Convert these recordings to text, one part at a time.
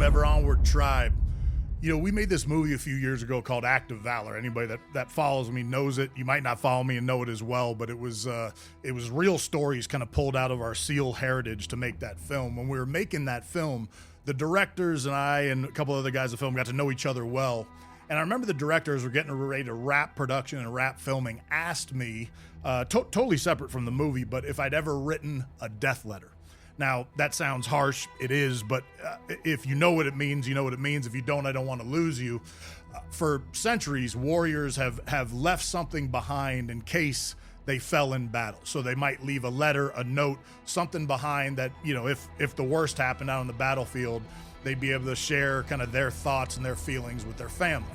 Ever Onward tribe. You know, we made this movie a few years ago called Act of Valor. Anybody that follows me knows it. You might not follow me and know it as well, but it was real stories kind of pulled out of our SEAL heritage to make that film. When we were making that film, the directors and I and a couple other guys in the film got to know each other well. And I remember the directors were getting ready to wrap production and wrap filming, asked me, totally separate from the movie, but if I'd ever written a death letter. Now, that sounds harsh. It is, but if you know what it means, you know what it means. If you don't, I don't want to lose you. For centuries, warriors have left something behind in case they fell in battle. So they might leave a letter, a note, something behind that, you know, if the worst happened out on the battlefield, they'd be able to share kind of their thoughts and their feelings with their family.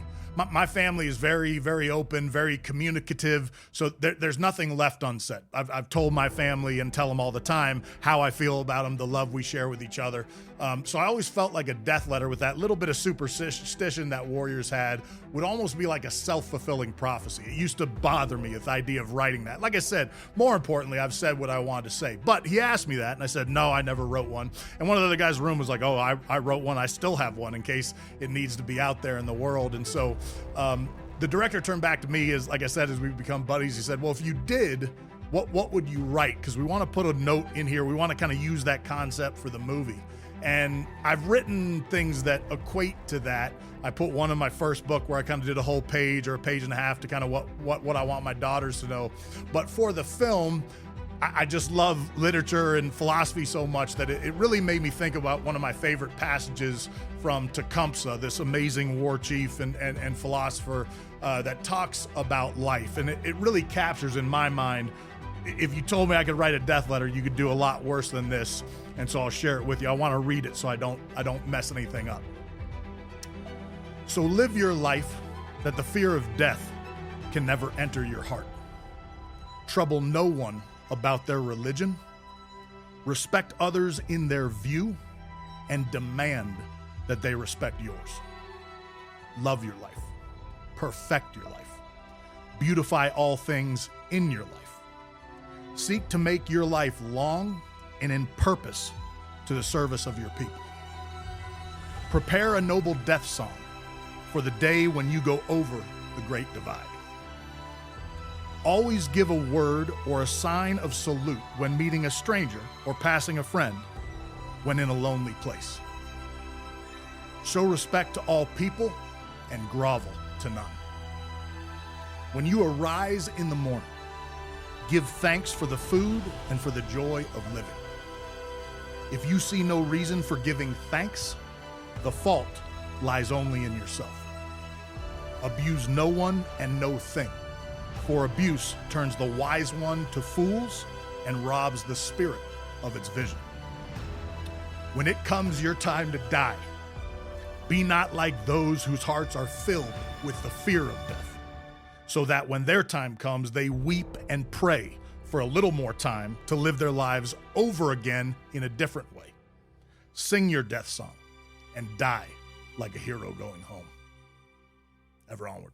My family is very, very open, very communicative, so there's nothing left unsaid. I've told my family and tell them all the time how I feel about them, the love we share with each other. So I always felt like a death letter with that little bit of superstition that warriors had would almost be like a self-fulfilling prophecy. It used to bother me, the idea of writing that. Like I said, more importantly, I've said what I wanted to say. But he asked me that, and I said, no, I never wrote one. And one of the other guys in the room was like, oh, I wrote one. I still have one in case it needs to be out there in the world. And so the director turned back to me, as like I said, as we've become buddies. He said, well, if you did, what would you write? Because we want to put a note in here. We want to kind of use that concept for the movie. And I've written things that equate to that. I put one in my first book where I kind of did a whole page or a page and a half to kind of what I want my daughters to know. But for the film, I just love literature and philosophy so much that it really made me think about one of my favorite passages from Tecumseh, this amazing war chief and philosopher that talks about life. And it really captures in my mind, if you told me I could write a death letter, you could do a lot worse than this. And so I'll share it with you. I want to read it so I don't mess anything up. So live your life that the fear of death can never enter your heart. Trouble no one about their religion. Respect others in their view and demand that they respect yours. Love your life. Perfect your life. Beautify all things in your life. Seek to make your life long and in purpose to the service of your people. Prepare a noble death song for the day when you go over the great divide. Always give a word or a sign of salute when meeting a stranger or passing a friend when in a lonely place. Show respect to all people and grovel to none. When you arise in the morning, give thanks for the food and for the joy of living. If you see no reason for giving thanks, the fault lies only in yourself. Abuse no one and no thing, for abuse turns the wise one to fools and robs the spirit of its vision. When it comes your time to die, be not like those whose hearts are filled with the fear of death, so that when their time comes, they weep and pray for a little more time to live their lives over again in a different way. Sing your death song and die like a hero going home. Ever onward.